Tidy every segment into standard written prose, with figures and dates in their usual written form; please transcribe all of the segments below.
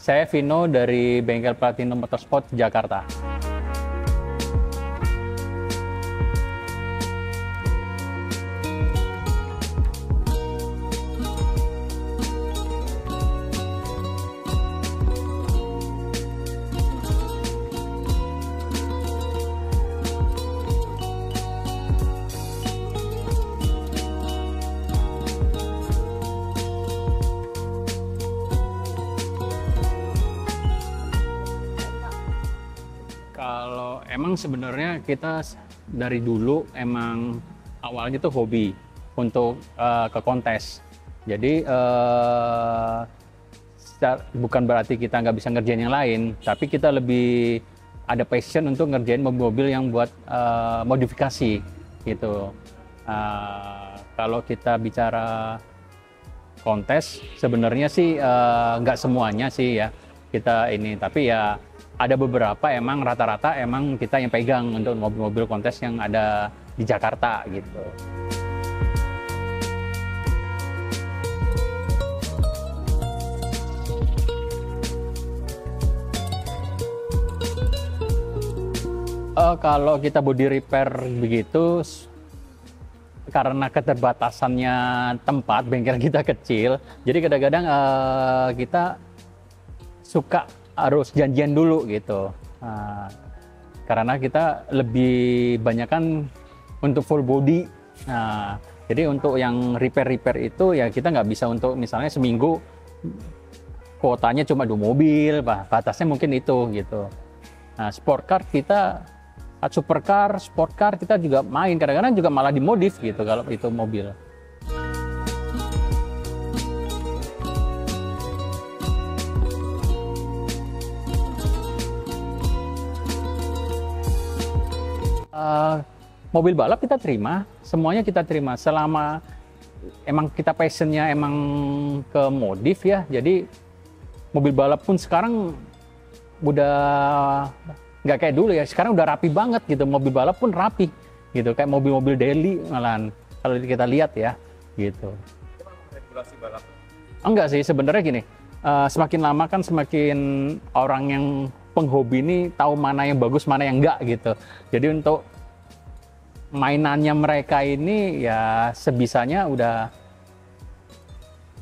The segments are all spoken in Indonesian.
Saya Vino dari Bengkel Platinum Motorsport Jakarta. Kalau emang sebenarnya kita dari dulu emang awalnya tuh hobi untuk ke kontes. Jadi bukan berarti kita nggak bisa ngerjain yang lain, tapi kita lebih ada passion untuk ngerjain mobil-mobil yang buat modifikasi gitu. Kalau kita bicara kontes, sebenarnya sih nggak semuanya sih ya kita ini, tapi ya ada beberapa emang rata-rata emang kita yang pegang untuk mobil-mobil kontes yang ada di Jakarta gitu. Kalau kita body repair begitu, karena keterbatasannya tempat, bengkel kita kecil, jadi kadang-kadang kita suka harus janjian dulu gitu. Karena kita lebih banyak kan untuk full body. Jadi untuk yang repair itu ya kita nggak bisa untuk misalnya seminggu kuotanya cuma 2 mobil, batasnya mungkin itu gitu. Sport car kita, supercar, sport car kita juga main, kadang-kadang juga malah dimodif gitu kalau itu mobil. Mobil balap kita terima, semuanya kita terima selama emang kita passionnya emang ke modif ya. Jadi mobil balap pun sekarang udah nggak kayak dulu ya, sekarang udah rapi banget gitu, mobil balap pun rapi gitu, kayak mobil-mobil daily malahan kalau kita lihat ya gitu. Regulasi balap? Enggak sih, sebenarnya gini, semakin lama kan semakin orang yang penghobi ini tahu mana yang bagus mana yang enggak gitu. Jadi untuk mainannya mereka ini ya sebisanya udah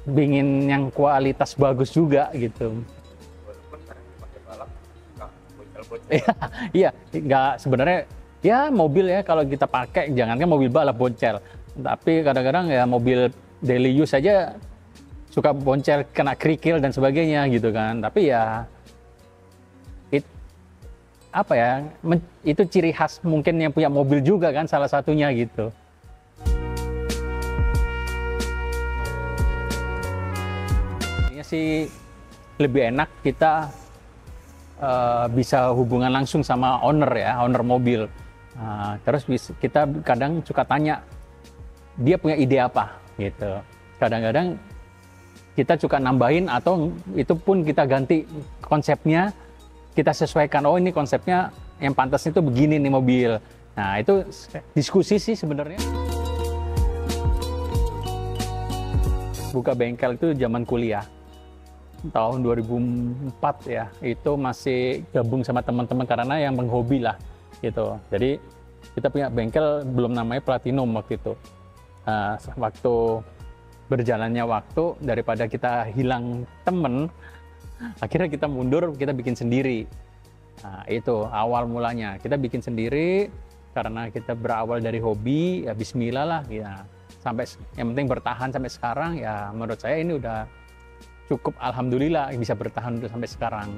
ingin yang kualitas bagus juga gitu. Walaupun kadang pakai balap nggak bocel-bocel. Iya, nggak sebenarnya ya mobil ya kalau kita pakai jangankan mobil balap boncel, tapi kadang-kadang ya mobil daily use aja suka boncel, kena kerikil dan sebagainya gitu kan. Tapi ya apa ya, itu ciri khas mungkin yang punya mobil juga kan salah satunya gitu. Ini sih lebih enak kita bisa hubungan langsung sama owner ya, owner mobil. Terus kita kadang suka tanya dia punya ide apa gitu. Kadang-kadang kita suka nambahin atau itu pun kita ganti konsepnya. Kita sesuaikan, oh ini konsepnya yang pantas itu begini nih mobil. Nah itu diskusi sih sebenarnya. Buka bengkel itu zaman kuliah, tahun 2004 ya, itu masih gabung sama teman-teman karena yang menghobi lah gitu. Jadi kita punya bengkel belum namanya Platinum waktu itu. Waktu berjalannya waktu, daripada kita hilang temen, akhirnya kita mundur, kita bikin sendiri. Nah, itu awal mulanya. Kita bikin sendiri karena kita berawal dari hobi, ya bismillah lah. Ya. Sampai yang penting bertahan sampai sekarang, ya menurut saya ini udah cukup, alhamdulillah bisa bertahan sampai sekarang.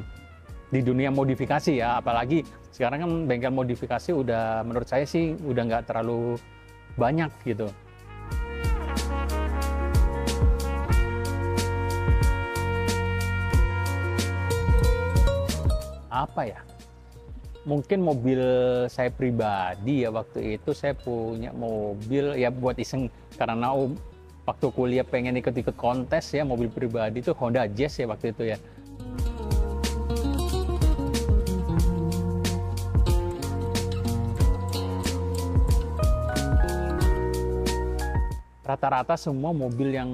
Di dunia modifikasi ya, apalagi sekarang kan bengkel modifikasi udah menurut saya sih udah nggak terlalu banyak gitu. Apa ya, mungkin mobil saya pribadi ya, waktu itu saya punya mobil ya buat iseng karena waktu kuliah pengen ikut-ikut kontes ya, mobil pribadi itu Honda Jazz ya waktu itu ya. Rata-rata semua mobil yang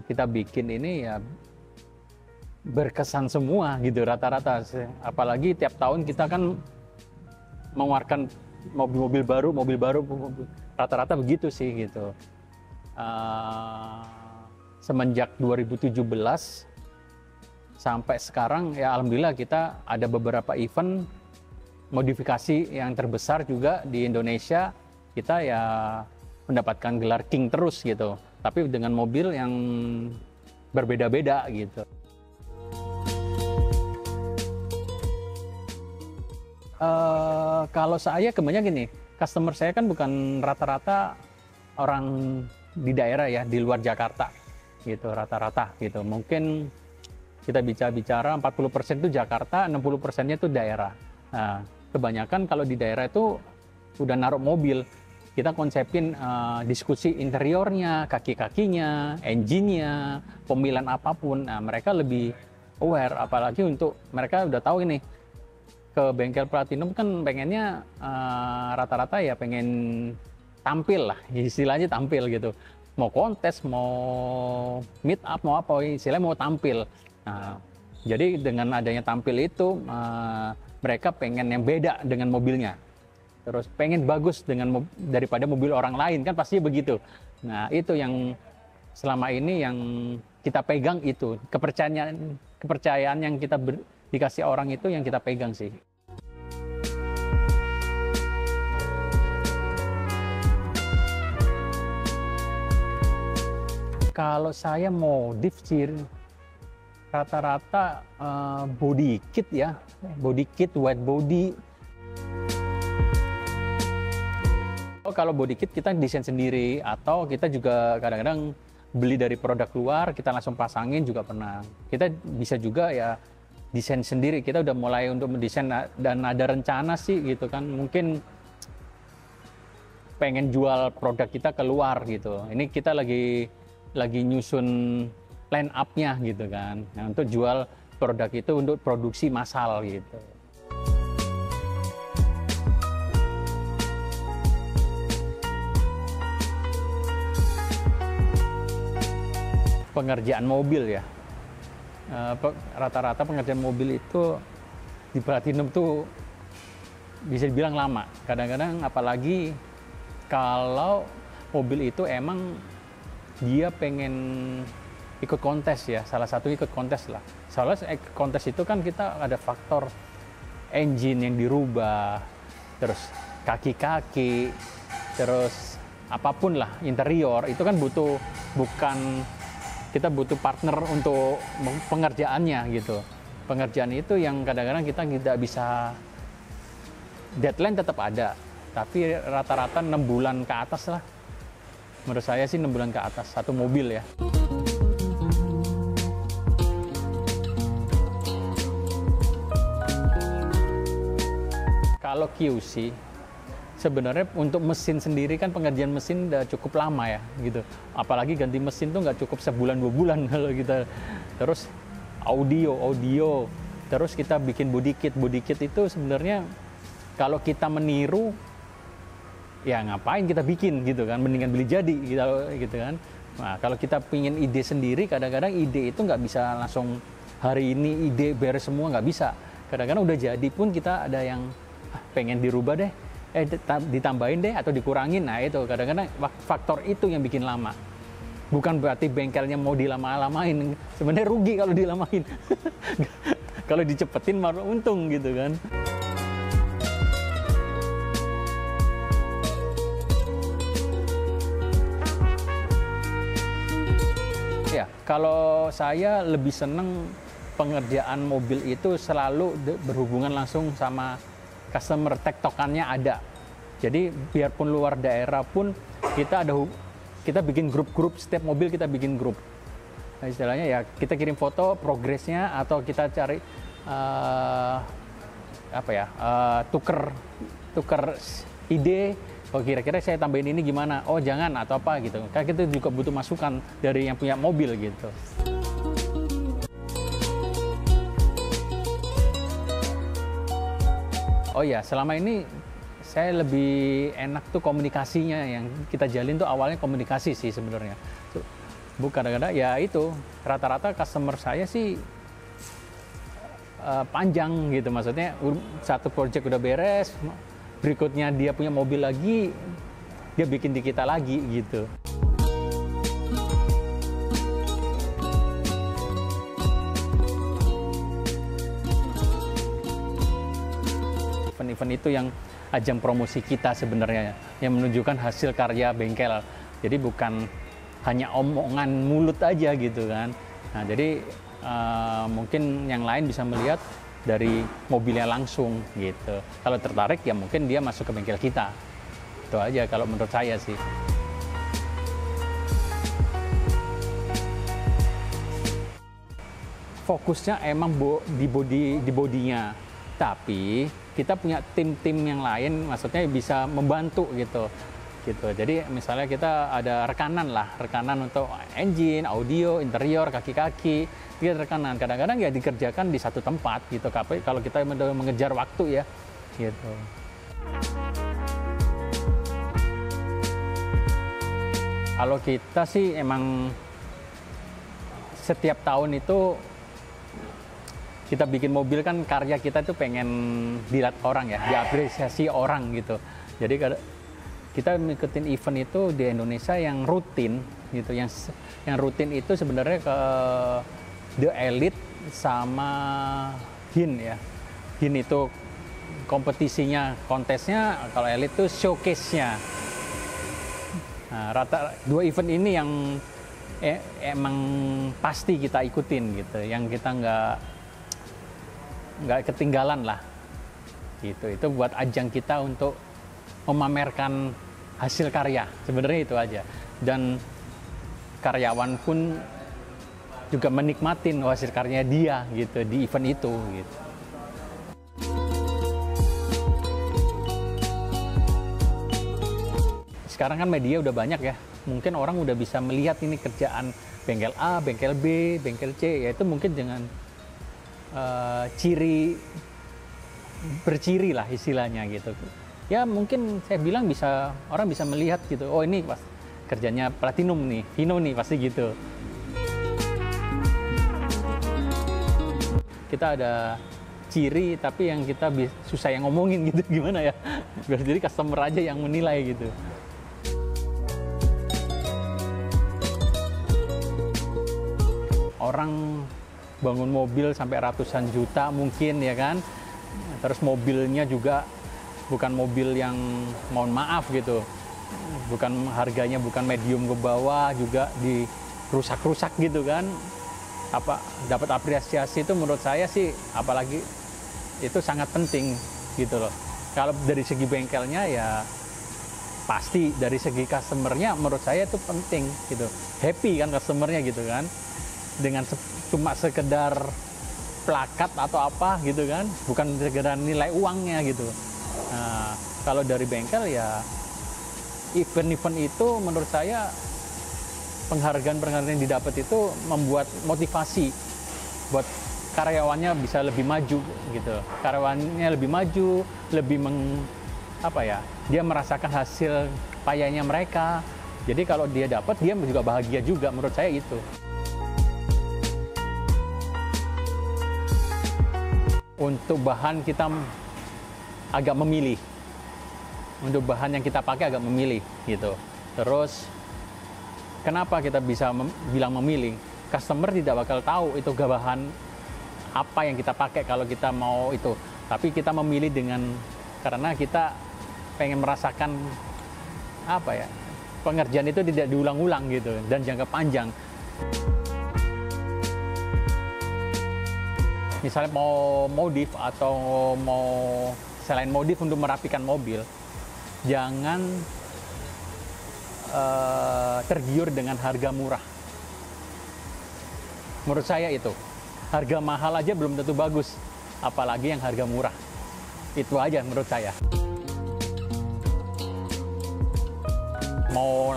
kita bikin ini ya berkesan semua gitu rata-rata. Apalagi tiap tahun kita kan mengeluarkan mobil baru, rata-rata begitu sih gitu. Semenjak 2017 sampai sekarang ya alhamdulillah kita ada beberapa event modifikasi yang terbesar juga di Indonesia. Kita ya mendapatkan gelar King terus gitu, tapi dengan mobil yang berbeda-beda gitu. Kalau saya kebanyakan gini, customer saya kan bukan rata-rata orang di daerah ya, di luar Jakarta gitu rata-rata gitu. Mungkin kita bicara 40% itu Jakarta, 60%-nya itu daerah. Nah, kebanyakan kalau di daerah itu udah naruh mobil, kita konsepin diskusi interiornya, kaki-kakinya, engine-nya, pemilihan apapun. Nah, mereka lebih aware, apalagi untuk mereka udah tahu ini ke bengkel Platinum kan pengennya rata-rata ya pengen tampil lah, istilahnya tampil gitu. Mau kontes, mau meet up, mau apa, istilahnya mau tampil. Nah, jadi dengan adanya tampil itu, mereka pengen yang beda dengan mobilnya. Terus pengen bagus daripada mobil orang lain, kan pasti begitu. Nah, itu yang selama ini yang kita pegang itu. Kepercayaan yang kita dikasih orang itu yang kita pegang sih. Kalau saya modif sih rata-rata body kit ya, body kit, white body. Kalau body kit kita desain sendiri atau kita juga kadang-kadang beli dari produk luar, kita langsung pasangin juga pernah. Kita bisa juga ya desain sendiri. Kita udah mulai untuk mendesain dan ada rencana sih gitu kan. Mungkin pengen jual produk kita keluar gitu. Ini kita lagi nyusun line up-nya gitu kan. Nah, untuk jual produk itu untuk produksi massal gitu. Pengerjaan mobil ya. Rata-rata pengerjaan mobil itu di Platinum tuh bisa dibilang lama. Kadang-kadang apalagi kalau mobil itu emang dia pengen ikut kontes ya, salah satu ikut kontes lah. Soalnya kontes itu kan kita ada faktor engine yang dirubah, terus kaki-kaki, terus apapun lah interior itu kan kita butuh partner untuk pengerjaannya gitu. Pengerjaan itu yang kadang-kadang kita tidak bisa, deadline tetap ada, tapi rata-rata 6 bulan ke atas lah. Menurut saya sih 6 bulan ke atas, satu mobil ya. Kalau QC, sebenarnya untuk mesin sendiri kan pengerjaan mesin udah cukup lama ya gitu. Apalagi ganti mesin tuh nggak cukup sebulan 2 bulan kalau kita. Terus audio, terus kita bikin body kit itu sebenarnya kalau kita meniru ya ngapain kita bikin gitu kan, mendingan beli jadi gitu kan. Nah, kalau kita pingin ide sendiri, kadang-kadang ide itu nggak bisa langsung hari ini ide beres semua, nggak bisa. Kadang-kadang udah jadi pun kita ada yang pengen dirubah deh, ditambahin deh atau dikurangin. Nah itu kadang-kadang faktor itu yang bikin lama. Bukan berarti bengkelnya mau dilama-lamain, sebenarnya rugi kalau dilamain. Kalau dicepetin malah untung gitu kan. Ya, kalau saya lebih seneng pengerjaan mobil itu selalu berhubungan langsung sama customer, tektokannya ada. Jadi biarpun luar daerah pun kita bikin grup-grup, setiap mobil kita bikin grup. Nah, istilahnya ya kita kirim foto progresnya atau kita cari tuker ide. Oh kira-kira saya tambahin ini gimana? Oh jangan atau apa gitu. Karena kita juga butuh masukan dari yang punya mobil gitu. Oh ya, selama ini saya lebih enak tuh komunikasinya, yang kita jalin tuh awalnya komunikasi sih sebenarnya. Bukan kadang-kadang ya itu rata-rata customer saya sih panjang gitu, maksudnya satu project udah beres, berikutnya dia punya mobil lagi, dia bikin di kita lagi gitu. Event-event itu yang ajang promosi kita sebenarnya, yang menunjukkan hasil karya bengkel. Jadi bukan hanya omongan mulut aja gitu kan. Nah, jadi mungkin yang lain bisa melihat dari mobilnya langsung gitu. Kalau tertarik ya mungkin dia masuk ke bengkel kita. Itu aja kalau menurut saya sih. Fokusnya emang di bodinya. Tapi kita punya tim-tim yang lain, maksudnya bisa membantu gitu. Jadi misalnya kita ada rekanan untuk engine, audio, interior, kaki-kaki, kita rekanan. Kadang-kadang ya dikerjakan di satu tempat gitu. Kalau kita mengejar waktu ya, gitu. Kalau kita sih emang setiap tahun itu kita bikin mobil kan, karya kita tuh pengen dilihat orang ya, diapresiasi orang gitu. Jadi kita ngikutin event itu di Indonesia yang rutin gitu, yang rutin itu sebenarnya ke The Elite sama HIN ya. HIN itu kompetisinya, kontesnya, kalau Elite itu showcase-nya. Nah, dua event ini yang emang pasti kita ikutin gitu, yang kita nggak ketinggalan lah gitu. Itu buat ajang kita untuk memamerkan hasil karya, sebenarnya itu aja. Dan karyawan pun juga menikmatin hasil karyanya dia gitu di event itu gitu. Sekarang kan media udah banyak ya, mungkin orang udah bisa melihat ini kerjaan bengkel A, bengkel B, bengkel C, yaitu mungkin dengan berciri lah istilahnya gitu. Ya mungkin saya bilang orang bisa melihat gitu, oh ini pas kerjanya Platinum nih, Hino nih, pasti gitu. Kita ada ciri tapi yang kita susah yang ngomongin gitu, gimana ya, jadi customer aja yang menilai gitu. Orang bangun mobil sampai ratusan juta mungkin ya kan, terus mobilnya juga bukan mobil yang, mohon maaf gitu, bukan harganya bukan medium ke bawah, juga dirusak-rusak gitu kan. Dapat apresiasi itu menurut saya sih, apalagi itu sangat penting gitu loh. Kalau dari segi bengkelnya ya pasti, dari segi customernya menurut saya itu penting gitu, happy kan customernya gitu kan, dengan cuma sekedar plakat atau apa gitu kan, bukan sekedar nilai uangnya gitu. Nah, kalau dari bengkel ya event-event itu menurut saya, penghargaan yang didapat itu membuat motivasi buat karyawannya bisa lebih maju gitu. Karyawannya lebih maju, lebih dia merasakan hasil payahnya mereka. Jadi kalau dia dapat, dia juga bahagia juga, menurut saya itu. Untuk bahan kita agak memilih. Untuk bahan yang kita pakai agak memilih gitu. Terus kenapa kita bisa bilang memilih? Customer tidak bakal tahu itu bahan apa yang kita pakai kalau kita mau itu. Tapi kita memilih karena kita pengen merasakan pengerjaan itu tidak diulang-ulang gitu dan jangka panjang. Misalnya mau modif atau mau selain modif untuk merapikan mobil, jangan tergiur dengan harga murah. Menurut saya itu, harga mahal aja belum tentu bagus, apalagi yang harga murah. Itu aja menurut saya. Mau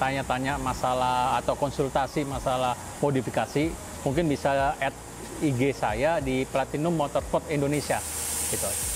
tanya-tanya masalah atau konsultasi masalah modifikasi, mungkin bisa add IG saya di Platinum Motorsport Indonesia gitu.